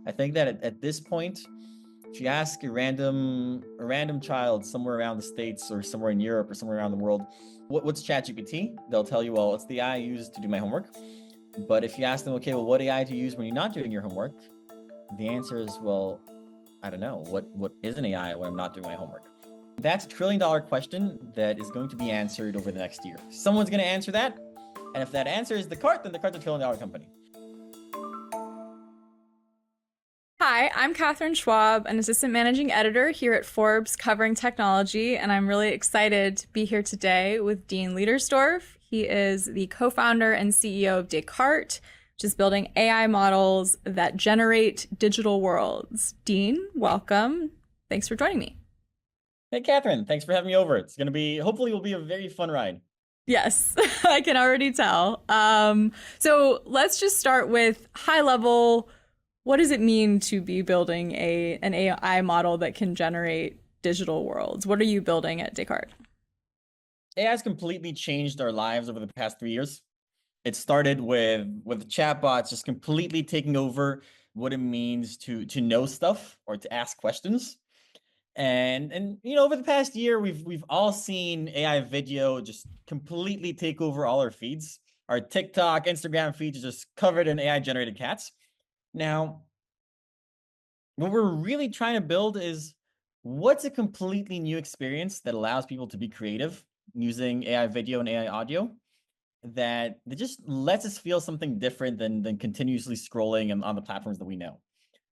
I think that at this point, if you ask a random child somewhere around the States or somewhere in Europe or somewhere around the world, what's ChatGPT? They'll tell you, well, it's the AI I use to do my homework. But if you ask them, okay, well, what AI do you use when you're not doing your homework? The answer is, well, I don't know. What is an AI when I'm not doing my homework? That's a $1 trillion question that is going to be answered over the next year. Someone's going to answer that. And if that answer is Decart, then Decart's a $1 trillion company. Hi, I'm Katharine Schwab, an assistant managing editor here at Forbes covering technology, and I'm really excited to be here today with Dean Leitersdorf. He is the co-founder and CEO of Decart, which is building AI models that generate digital worlds. Dean, welcome. Thanks for joining me. Hey, Katharine, thanks for having me over. It's going to be, hopefully, will be a very fun ride. Yes, I can already tell. So let's just start with high level. What does it mean to be building an AI model that can generate digital worlds? What are you building at Decart? AI has completely changed our lives over the past 3 years. It started with chatbots just completely taking over what it means to know stuff or to ask questions. And over the past year, we've all seen AI video just completely take over all our feeds. Our TikTok, Instagram feeds are just covered in AI generated cats. Now, what we're really trying to build is what's a completely new experience that allows people to be creative using AI video and AI audio that just lets us feel something different than continuously scrolling on the platforms that we know.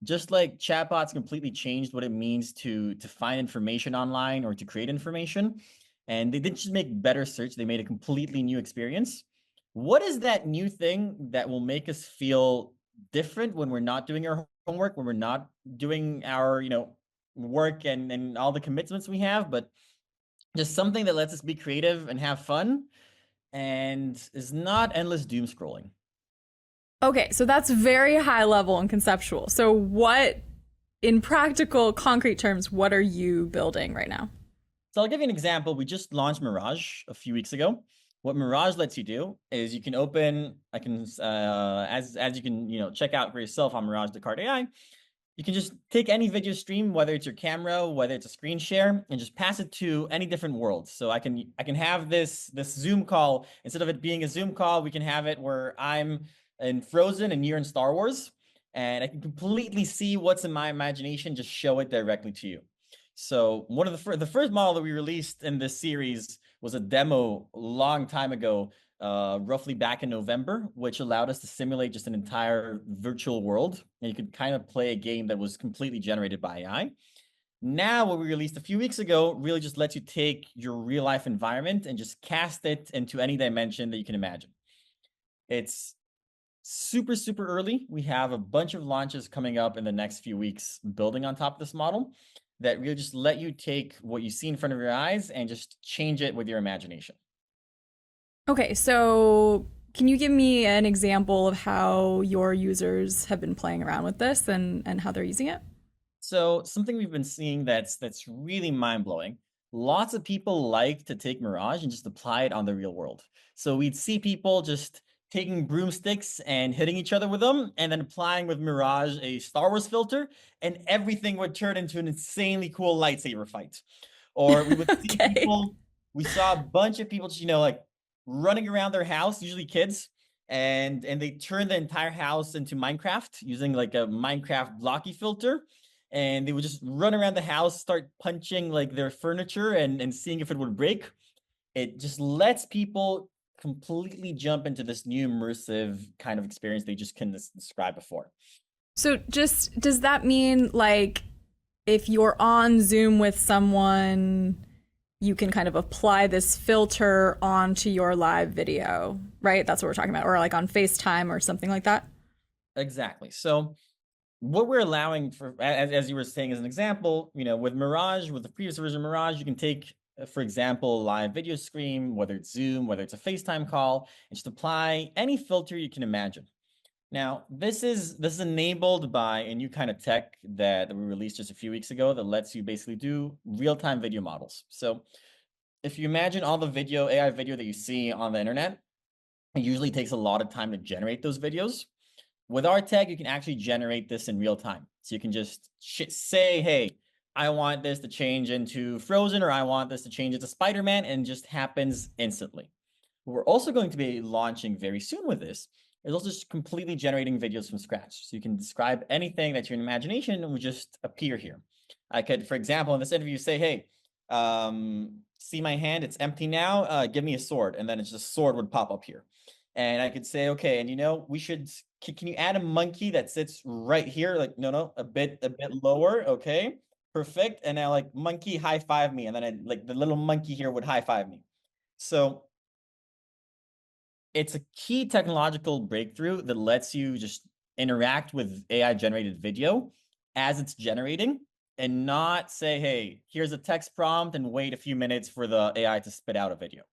Just like chatbots completely changed what it means to find information online or to create information, and they didn't just make better search, they made a completely new experience. What is that new thing that will make us feel different when we're not doing our homework, when we're not doing our work and all the commitments we have, but just something that lets us be creative and have fun and is not endless doom scrolling? Okay, so that's very high level and conceptual. So what, in practical, concrete terms, what are you building right now? So I'll give you an example. We just launched Mirage a few weeks ago. What Mirage lets you do is you can open, as you can, check out for yourself on Mirage Decart AI, you can just take any video stream, whether it's your camera, whether it's a screen share, and just pass it to any different worlds. So I can have this Zoom call. Instead of it being a Zoom call, we can have it where I'm in Frozen and you're in Star Wars, and I can completely see what's in my imagination, just show it directly to you. So one of the first model that we released in this series was a demo a long time ago, roughly back in November, which allowed us to simulate just an entire virtual world. And you could kind of play a game that was completely generated by AI. Now, what we released a few weeks ago really just lets you take your real life environment and just cast it into any dimension that you can imagine. It's super, super early. We have a bunch of launches coming up in the next few weeks building on top of this model that really just let you take what you see in front of your eyes and just change it with your imagination. Okay, so can you give me an example of how your users have been playing around with this and how they're using it? So something we've been seeing that's really mind-blowing. Lots of people like to take Mirage and just apply it on the real world. So we'd see people just taking broomsticks and hitting each other with them, and then applying with Mirage a Star Wars filter, and everything would turn into an insanely cool lightsaber fight. Or we would see Okay. people, we saw a bunch of people just, like running around their house, usually kids, and they turn the entire house into Minecraft using like a Minecraft blocky filter. And they would just run around the house, start punching like their furniture and seeing if it would break. It just lets people completely jump into this new immersive kind of experience they just couldn't describe before. So just does that mean like if you're on Zoom with someone, you can kind of apply this filter onto your live video, right? That's what we're talking about, or like on FaceTime or something like that? Exactly. So what we're allowing for, as you were saying as an example, with Mirage, with the previous version of Mirage, you can take, for example, a live video stream, whether it's Zoom, whether it's a FaceTime call, and just apply any filter you can imagine. Now, this is enabled by a new kind of tech that we released just a few weeks ago that lets you basically do real-time video models. So if you imagine all the AI video that you see on the internet, it usually takes a lot of time to generate those videos. With our tech, you can actually generate this in real time. So you can just say, hey, I want this to change into Frozen, or I want this to change into Spider-Man, and it just happens instantly. What we're also going to be launching very soon with this is also just completely generating videos from scratch. So you can describe anything that your imagination will just appear here. I could, for example, in this interview say, hey, see my hand, it's empty now, give me a sword. And then it's just sword would pop up here. And I could say, okay, and we should, can you add a monkey that sits right here? Like, no, a bit lower. Okay, perfect. And now like monkey high five me. And then like the little monkey here would high five me. So it's a key technological breakthrough that lets you just interact with AI generated video as it's generating and not say, hey, here's a text prompt and wait a few minutes for the AI to spit out a video.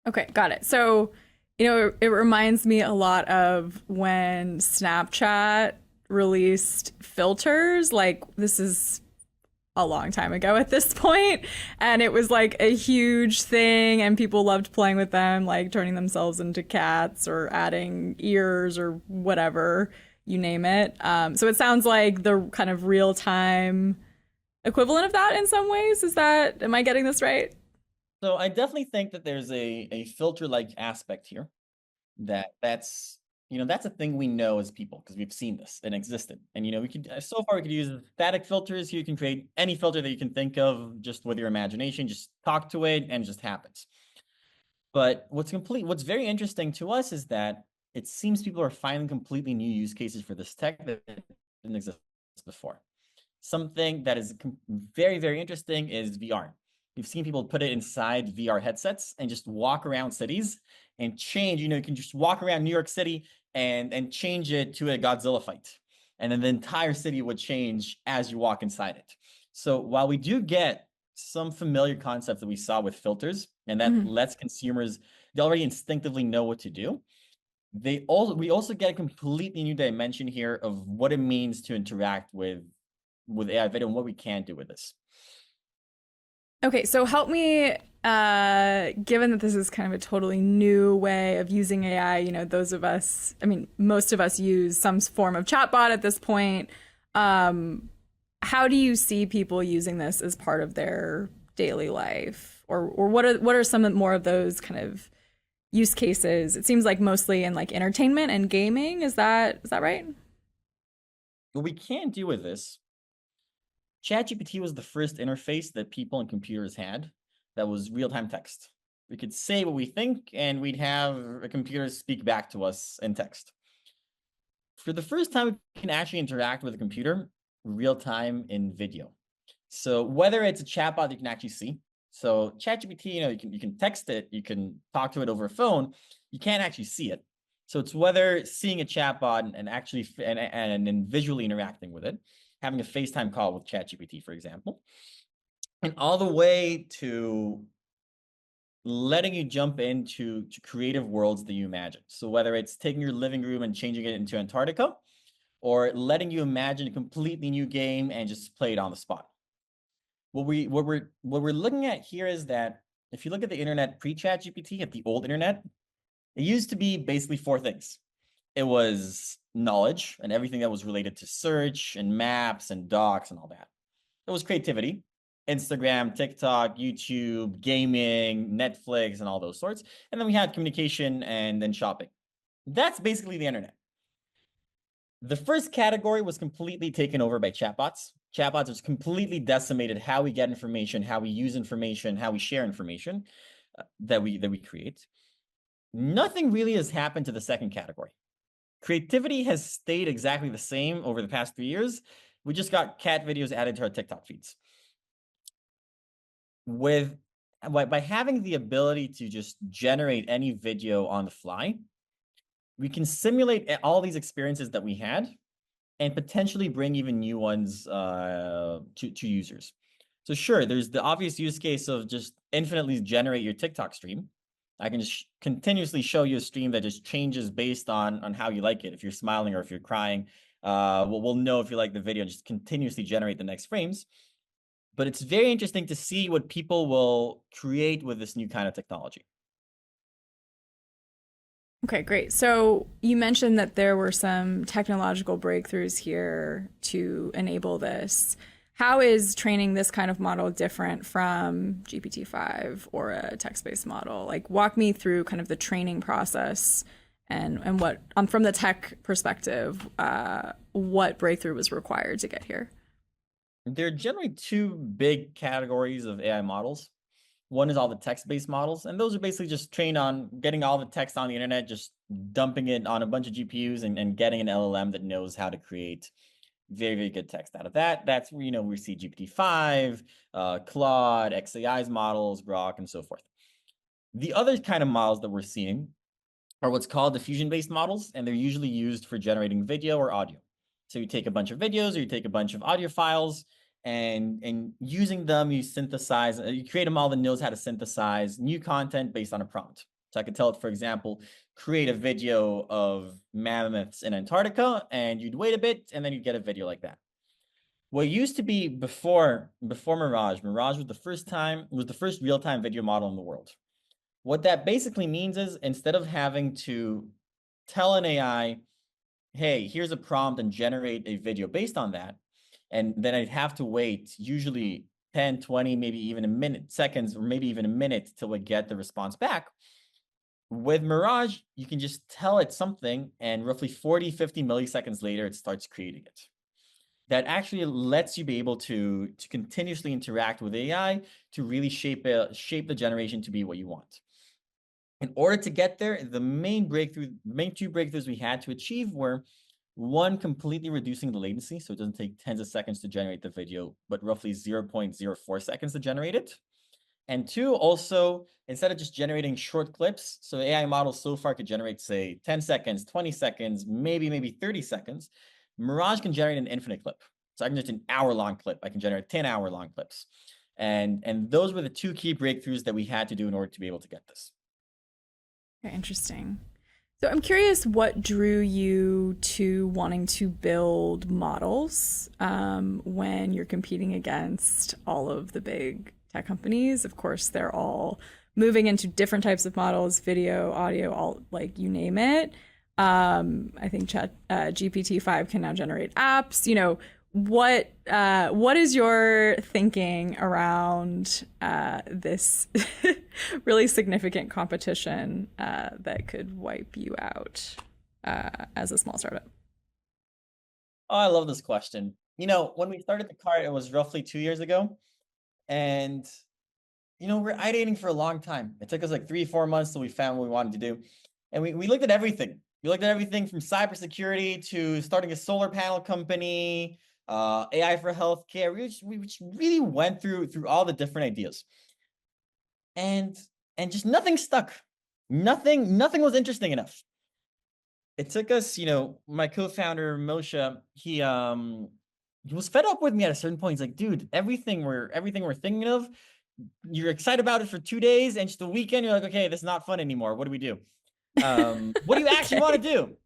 Okay, got it. So, it reminds me a lot of when Snapchat released filters. Like, this is a long time ago at this point, and it was like a huge thing, and people loved playing with them, like turning themselves into cats or adding ears or whatever, you name it. So it sounds like the kind of real time equivalent of that in some ways. Am I getting this right? So I definitely think that there's a filter like aspect here that's that's a thing we know as people because we've seen this and existed. And we could so far we could use static filters. You can create any filter that you can think of just with your imagination, just talk to it and it just happens. But what's very interesting to us is that it seems people are finding completely new use cases for this tech that didn't exist before. Something that is very, very interesting is VR. We've seen people put it inside VR headsets and just walk around cities and change. You can just walk around New York City and change it to a Godzilla fight. And then the entire city would change as you walk inside it. So while we do get some familiar concepts that we saw with filters, and that lets consumers, they already instinctively know what to do. We also get a completely new dimension here of what it means to interact with AI video and what we can do with this. Okay, so help me, given that this is kind of a totally new way of using AI, most of us use some form of chatbot at this point. How do you see people using this as part of their daily life? Or what are some more of those kind of use cases? It seems like mostly in like entertainment and gaming. Is that right? What we can do with this, ChatGPT was the first interface that people and computers had that was real-time text. We could say what we think, and we'd have a computer speak back to us in text. For the first time, we can actually interact with a computer real-time in video. So whether it's a chatbot you can actually see, so ChatGPT, you can text it, you can talk to it over a phone, you can't actually see it. So it's whether seeing a chatbot and actually and visually interacting with it, having a FaceTime call with ChatGPT, for example, and all the way to letting you jump into creative worlds that you imagine. So whether it's taking your living room and changing it into Antarctica, or letting you imagine a completely new game and just play it on the spot. What we're looking at here is that if you look at the internet pre-ChatGPT, at the old internet, it used to be basically four things. It was knowledge and everything that was related to search and maps and docs and all that. It was creativity, Instagram, TikTok, YouTube, gaming, Netflix, and all those sorts. And then we had communication and then shopping. That's basically the internet. The first category was completely taken over by chatbots. Chatbots has completely decimated how we get information, how we use information, how we share information that we create. Nothing really has happened to the second category. Creativity has stayed exactly the same over the past 3 years. We just got cat videos added to our TikTok feeds. By having the ability to just generate any video on the fly, we can simulate all these experiences that we had and potentially bring even new ones to users. So sure, there's the obvious use case of just infinitely generate your TikTok stream. I can just continuously show you a stream that just changes based on how you like it. If you're smiling or if you're crying, we'll know if you like the video and just continuously generate the next frames. But it's very interesting to see what people will create with this new kind of technology. Okay, great. So you mentioned that there were some technological breakthroughs here to enable this. How is training this kind of model different from GPT-5 or a text-based model? Like, walk me through kind of the training process and what, from the tech perspective, what breakthrough was required to get here. There are generally two big categories of AI models. One is all the text-based models, and those are basically just trained on getting all the text on the internet, just dumping it on a bunch of GPUs and getting an LLM that knows how to create very, very good text out of that. That's where, we see GPT-5, Claude, XAI's models, Grok, and so forth. The other kind of models that we're seeing are what's called diffusion-based models, and they're usually used for generating video or audio. So you take a bunch of videos or you take a bunch of audio files, and using them, you synthesize, you create a model that knows how to synthesize new content based on a prompt. So I could tell it, for example, create a video of mammoths in Antarctica, and you'd wait a bit, and then you'd get a video like that. What used to be before Mirage was the first real-time video model in the world. What that basically means is, instead of having to tell an AI, hey, here's a prompt and generate a video based on that, and then I'd have to wait usually 10, 20, maybe even a minute, seconds, or maybe even a minute till I get the response back. With Mirage, you can just tell it something, and roughly 40, 50 milliseconds later, it starts creating it. That actually lets you be able to continuously interact with AI to really shape the generation to be what you want. In order to get there, the main two breakthroughs we had to achieve were, one, completely reducing the latency, so it doesn't take tens of seconds to generate the video, but roughly 0.04 seconds to generate it. And two, also, instead of just generating short clips, so AI models so far could generate, say, 10 seconds, 20 seconds, maybe 30 seconds, Mirage can generate an infinite clip. So I can just an hour-long clip. I can generate 10-hour-long clips. And those were the two key breakthroughs that we had to do in order to be able to get this. Okay, interesting. So I'm curious what drew you to wanting to build models when you're competing against all of the big tech companies. Of course, they're all moving into different types of models, video, audio, all, like, you name it. I think GPT-5 can now generate apps. What is your thinking around this really significant competition that could wipe you out as a small startup? Oh, I love this question. When we started Decart, it was roughly 2 years ago. And, we're ideating for a long time. It took us like 3-4 months till we found what we wanted to do. And we looked at everything. We looked at everything from cybersecurity to starting a solar panel company, AI for healthcare. We just really went through all the different ideas. And just nothing stuck. Nothing was interesting enough. It took us, my co-founder Moshe, he was fed up with me at a certain point. He's like, dude, everything we're thinking of, you're excited about it for 2 days, and just the weekend, you're like, okay, this is not fun anymore. What do we do? What do you actually want to do?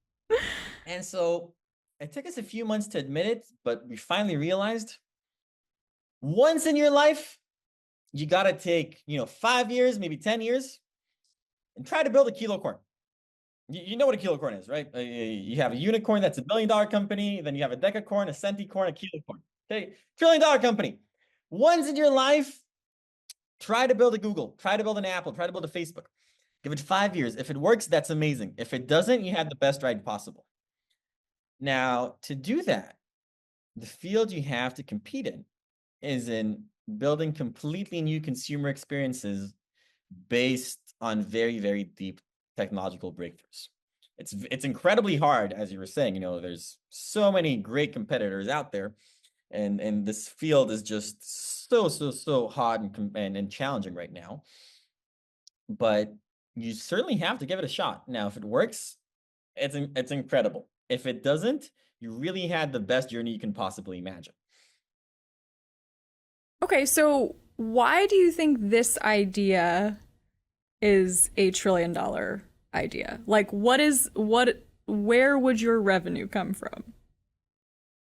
And so it took us a few months to admit it, but we finally realized, once in your life, you got to take, 5 years, maybe 10 years, and try to build a Kilocorn. You know what a Kilocorn is, right? You have a unicorn that's $1 billion company. Then you have a Decacorn, a Centicorn, a Kilocorn. Okay, $1 trillion company. Once in your life, try to build a Google, try to build an Apple, try to build a Facebook. Give it 5 years. If it works, that's amazing. If it doesn't, you had the best ride possible. Now, to do that, the field you have to compete in is in building completely new consumer experiences based on very, very deep technological breakthroughs. It's incredibly hard, as you were saying. There's so many great competitors out there, and this field is just so hot and challenging right now. But you certainly have to give it a shot. Now, if it works, it's incredible. If it doesn't, you really had the best journey you can possibly imagine. Okay, so why do you think this idea is a $1 trillion idea? Like, where would your revenue come from?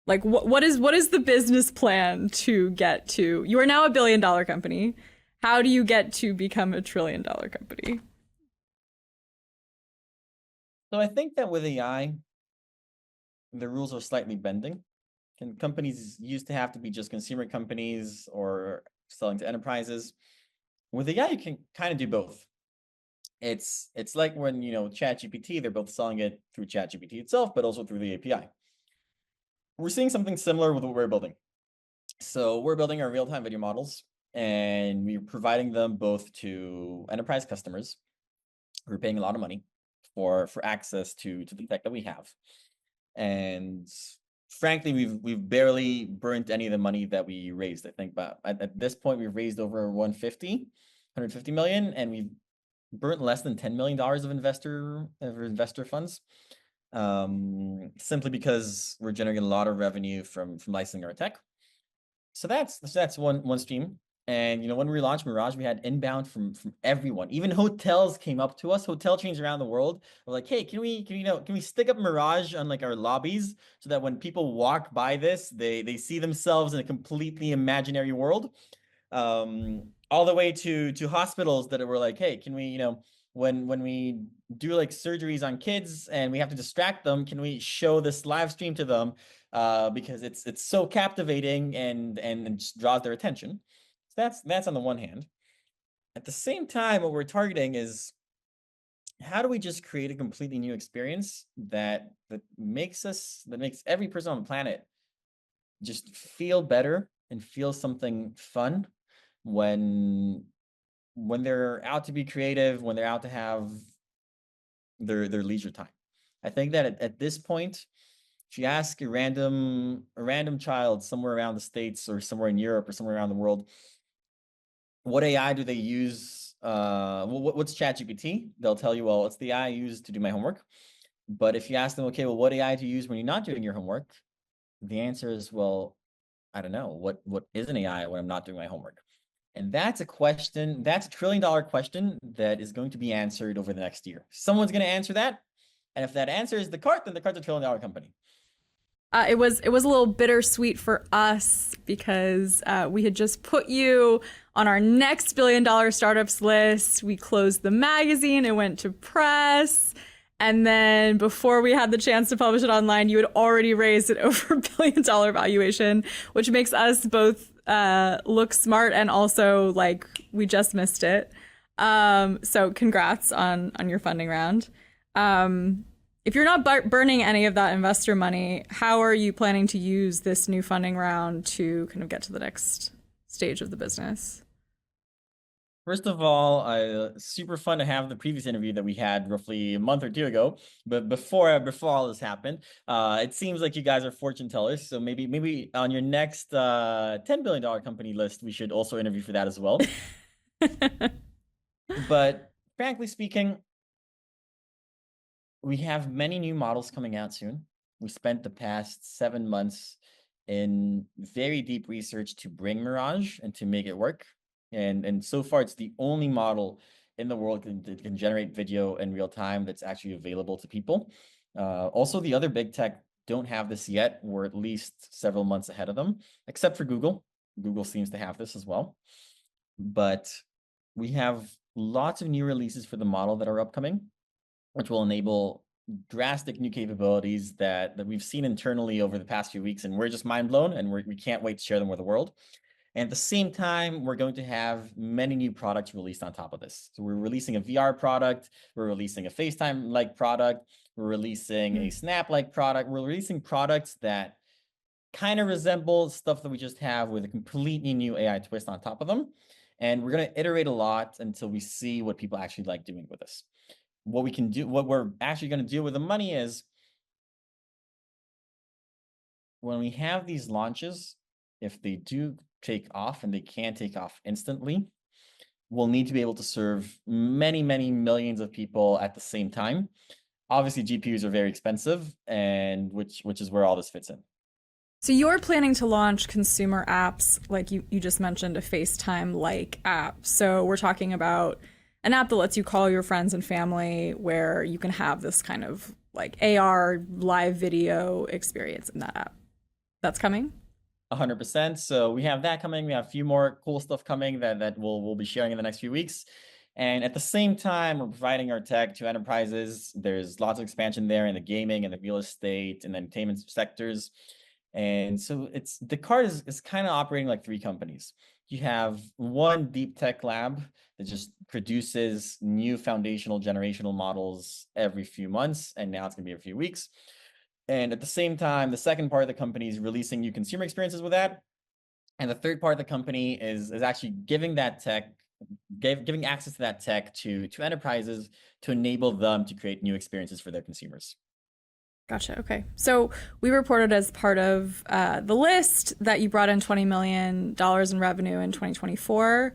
Like, what is the business plan to get to? You are now a $1 billion company. How do you get to become a $1 trillion company? So I think that with AI, the rules are slightly bending. And companies used to have to be just consumer companies or selling to enterprises. With AI, you can kind of do both. It's like when, ChatGPT, they're both selling it through ChatGPT itself, but also through the API. We're seeing something similar with what we're building. So we're building our real-time video models, and we're providing them both to enterprise customers who are paying a lot of money for access to the tech that we have. And frankly, we've barely burnt any of the money that we raised. I think, but at this point, we've raised over 150 million, and we've burnt less than $10 million of investor funds. Simply because we're generating a lot of revenue from licensing our tech. So that's one stream. And when we launched Mirage, we had inbound from everyone. Even hotels came up to us. Hotel chains around the world were like, "Hey, can we stick up Mirage on like our lobbies so that when people walk by this, they see themselves in a completely imaginary world?" All the way to hospitals that were like, "Hey, can we when we do like surgeries on kids and we have to distract them, can we show this live stream to them because it's so captivating and just draws their attention." So that's on the one hand. At the same time, what we're targeting is how do we just create a completely new experience that makes every person on the planet just feel better and feel something fun when they're out to be creative, when they're out to have their leisure time. I think that at this point, if you ask a random child somewhere around the States or somewhere in Europe or somewhere around the world, what AI do they use? What's ChatGPT? They'll tell you, well, it's the AI I use to do my homework. But if you ask them, okay, well, what AI do you use when you're not doing your homework? The answer is, well, I don't know. What is an AI when I'm not doing my homework? And that's a question, that's a $1 trillion question that is going to be answered over the next year. Someone's going to answer that. And if that answer is Decart, then Decart's a $1 trillion company. It was a little bittersweet for us because we had just put you on our next $1 billion startups list. We closed the magazine, it went to press. And then before we had the chance to publish it online, you had already raised it over $1 billion valuation, which makes us both look smart and also like we just missed it. So congrats on your funding round. If you're not burning any of that investor money, how are you planning to use this new funding round to kind of get to the next stage of the business? First of all, super fun to have the previous interview that we had roughly a month or two ago. But before all this happened, it seems like you guys are fortune tellers. So maybe on your next $10 billion company list, we should also interview for that as well. But frankly speaking, we have many new models coming out soon. We spent the past 7 months in very deep research to bring Mirage and to make it work. And so far, it's the only model in the world that can generate video in real time that's actually available to people. Also, the other big tech don't have this yet. We're at least several months ahead of them, except for Google. Google seems to have this as well. But we have lots of new releases for the model that are upcoming, which will enable drastic new capabilities that we've seen internally over the past few weeks, and we're just mind blown, and we can't wait to share them with the world. And at the same time, we're going to have many new products released on top of this. So we're releasing a VR product, we're releasing a FaceTime-like product, we're releasing a Snap-like product. We're releasing products that kind of resemble stuff that we just have with a completely new AI twist on top of them. And we're going to iterate a lot until we see what people actually like doing with this. What we can do, what we're actually going to do with the money is when we have these launches, if they do take off, and they can take off instantly, we'll need to be able to serve many millions of people at the same time. Obviously, GPUs are very expensive, and which is where all this fits in. So you're planning to launch consumer apps, like you just mentioned, a FaceTime-like app. So we're talking about an app that lets you call your friends and family, where you can have this kind of like AR live video experience in that app. That's coming? 100%. So we have that coming. We have a few more cool stuff coming that we'll be sharing in the next few weeks. And at the same time, we're providing our tech to enterprises. There's lots of expansion there in the gaming and the real estate and the entertainment sectors. And so Decart is kind of operating like three companies. You have one deep tech lab that just produces new foundational generational models every few months, and now it's going to be a few weeks. And at the same time, the second part of the company is releasing new consumer experiences with that. And the third part of the company is actually giving that tech, giving access to that tech to enterprises to enable them to create new experiences for their consumers. Gotcha. Okay. So we reported as part of the list that you brought in $20 million in revenue in 2024.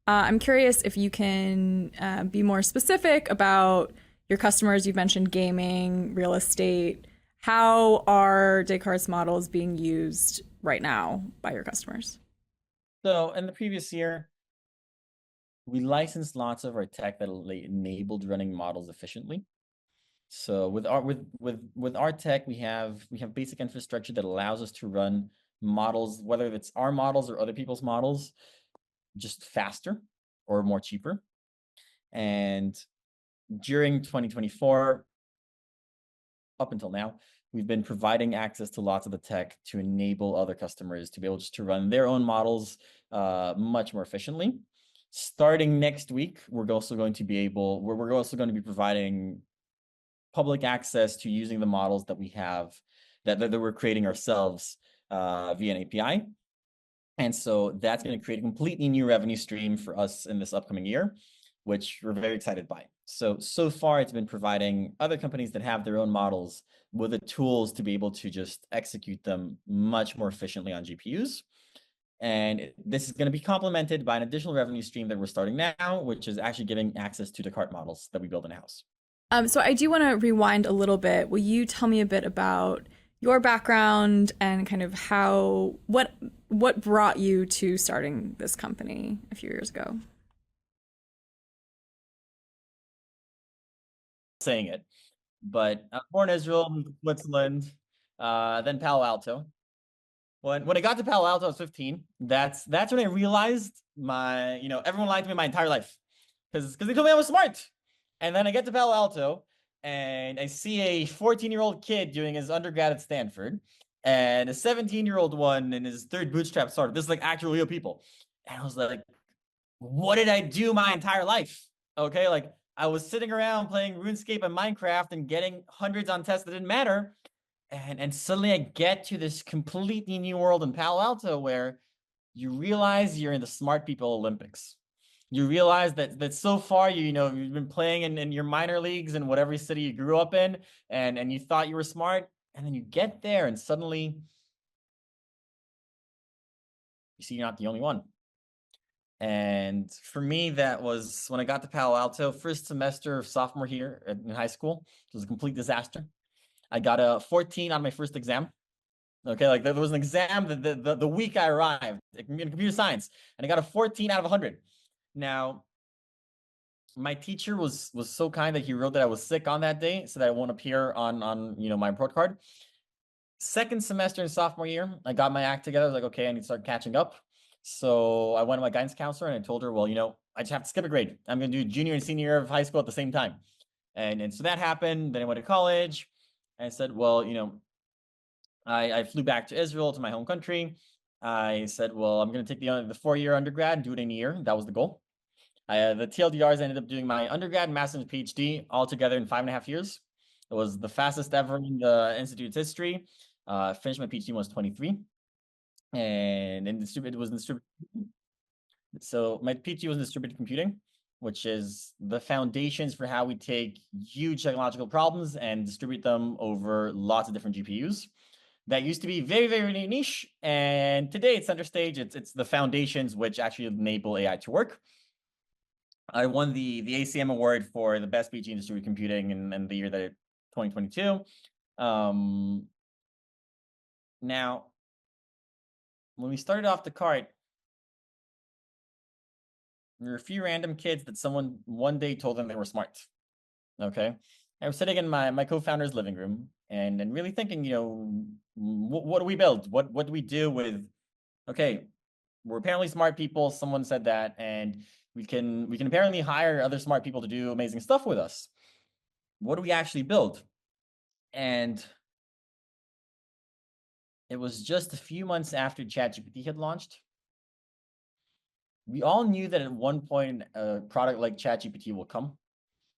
I'm curious if you can be more specific about your customers. You've mentioned gaming, real estate. How are Descartes models being used right now by your customers? So in the previous year, we licensed lots of our tech that enabled running models efficiently. So with our tech, we have basic infrastructure that allows us to run models, whether it's our models or other people's models, just faster or more cheaper. And during 2024, up until now, we've been providing access to lots of the tech to enable other customers to be able just to run their own models much more efficiently. Starting next week, we're also going to be providing public access to using the models that we have that we're creating ourselves via an API. And so that's going to create a completely new revenue stream for us in this upcoming year, which we're very excited by. So far, it's been providing other companies that have their own models with the tools to be able to just execute them much more efficiently on GPUs. And this is going to be complemented by an additional revenue stream that we're starting now, which is actually giving access to Decart models that we build in-house. So I do want to rewind a little bit. Will you tell me a bit about your background and kind of what brought you to starting this company a few years ago? Saying it, but I was born in Israel, Switzerland, then Palo Alto. When I got to Palo Alto, I was 15. That's when I realized everyone lied to me my entire life because they told me I was smart. And then I get to Palo Alto and I see a 14-year-old kid doing his undergrad at Stanford and a 17-year-old one in his third bootstrap startup. This is like actual real people. And I was like, what did I do my entire life? Okay, like I was sitting around playing RuneScape and Minecraft and getting hundreds on tests that didn't matter. And suddenly I get to this completely new world in Palo Alto where you realize you're in the smart people Olympics. You realize that so far you've been playing in your minor leagues in whatever city you grew up in, and you thought you were smart, and then you get there and suddenly you see you're not the only one. And for me, that was when I got to Palo Alto, first semester of sophomore year in high school. It was a complete disaster. I got a 14 on my first exam. Okay, like there was an exam the week I arrived in computer science, and I got a 14 out of 100. Now, my teacher was so kind that he wrote that I was sick on that day so that I won't appear on my report card. Second semester in sophomore year, I got my act together. I was like, okay, I need to start catching up. So I went to my guidance counselor and I told her, well, I just have to skip a grade. I'm going to do junior and senior year of high school at the same time. And so that happened. Then I went to college. And I said, well, I flew back to Israel, to my home country. I said, well, I'm going to take the 4-year undergrad and do it in a year. That was the goal. The TLDRs ended up doing my undergrad, master's, and PhD all together in 5.5 years. It was the fastest ever in the institute's history. Finished my PhD when I was 23. And it was in distributed. So my PhD was in distributed computing, which is the foundations for how we take huge technological problems and distribute them over lots of different GPUs. That used to be very, very niche, and today it's center stage. It's the foundations which actually enable AI to work. I won the ACM award for the best PhD in distributed computing in the year 2022. Now, when we started off Decart, there were a few random kids that someone one day told them they were smart. Okay, I was sitting in my co-founder's living room and really thinking, what do we build? What do we do with? Okay, we're apparently smart people. Someone said that, and we can apparently hire other smart people to do amazing stuff with us. What do we actually build? And it was just a few months after ChatGPT had launched. We all knew that at one point a product like ChatGPT will come,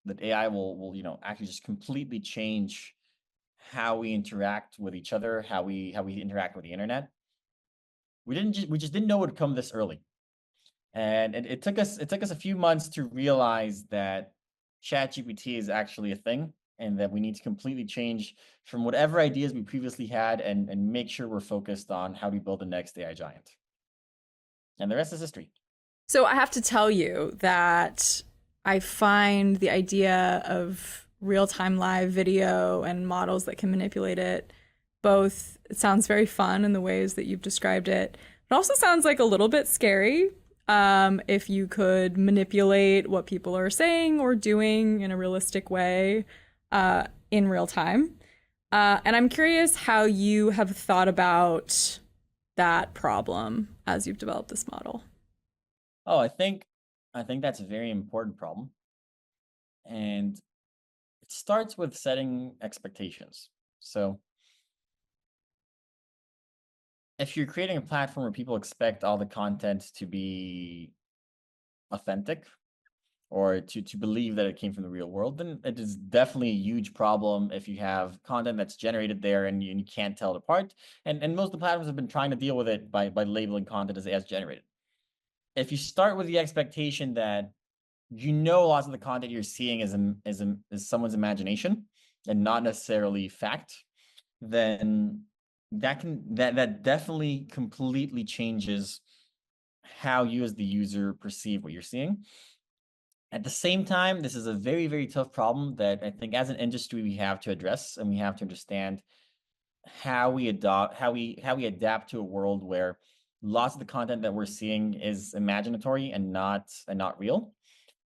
that AI will actually just completely change how we interact with each other, how we interact with the internet. We just didn't know it would come this early. And it took us a few months to realize that ChatGPT is actually a thing, and that we need to completely change from whatever ideas we previously had, and make sure we're focused on how we build the next AI giant. And the rest is history. So I have to tell you that I find the idea of real-time live video and models that can manipulate it both, it sounds very fun in the ways that you've described it. It also sounds like a little bit scary, if you could manipulate what people are saying or doing in a realistic way in real time. And I'm curious how you have thought about that problem as you've developed this model. Oh, I think that's a very important problem. And it starts with setting expectations. So if you're creating a platform where people expect all the content to be authentic, or to believe that it came from the real world, then it is definitely a huge problem if you have content that's generated there and you can't tell it apart. And most of the platforms have been trying to deal with it by labeling content as generated. If you start with the expectation that lots of the content you're seeing is someone's imagination and not necessarily fact, then that definitely completely changes how you as the user perceive what you're seeing. At the same time, this is a very, very tough problem that I think as an industry we have to address, and we have to understand how we adapt to a world where lots of the content that we're seeing is imaginatory and not real.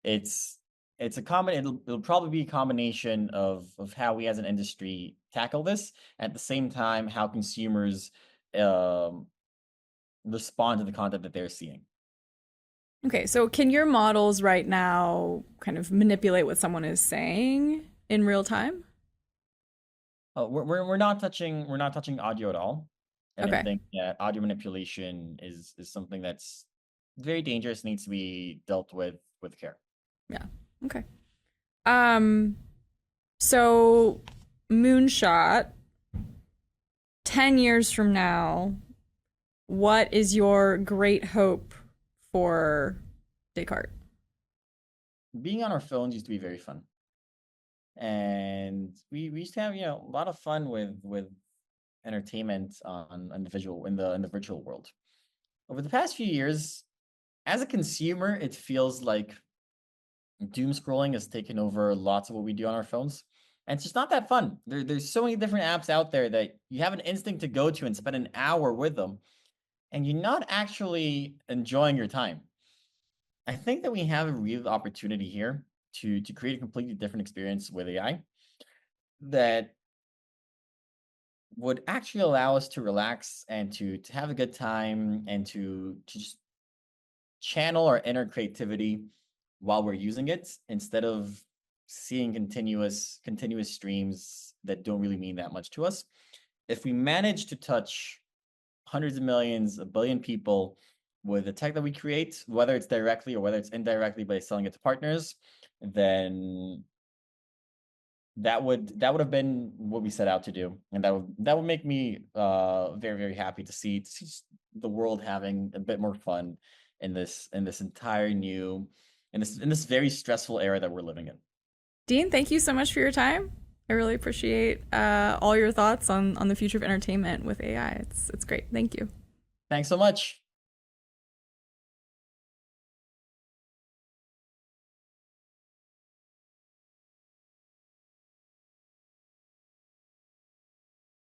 It's it'll probably be a combination of how we as an industry tackle this, at the same time how consumers respond to the content that they're seeing. Okay, so can your models right now kind of manipulate what someone is saying in real time? Oh, we're not touching audio at all. And I Okay. think that audio manipulation is something that's very dangerous, needs to be dealt with care. Yeah. Okay. Um, so Moonshot, 10 years from now, what is your great hope for Descartes? Being on our phones used to be very fun. And we used to have, a lot of fun with entertainment on the visual in the virtual world. Over the past few years, as a consumer, it feels like doom scrolling has taken over lots of what we do on our phones. And it's just not that fun. There's so many different apps out there that you have an instinct to go to and spend an hour with them, and you're not actually enjoying your time. I think that we have a real opportunity here to create a completely different experience with AI that would actually allow us to relax and to have a good time, and to just channel our inner creativity while we're using it, instead of seeing continuous streams that don't really mean that much to us. If we manage to touch hundreds of millions, a billion people with the tech that we create, whether it's directly or whether it's indirectly by selling it to partners, then that would have been what we set out to do, and that would make me very, very happy to see the world having a bit more fun in this entire new in this very stressful era that we're living in. Dean, thank you so much for your time. I really appreciate all your thoughts on the future of entertainment with AI. It's great. Thank you. Thanks so much.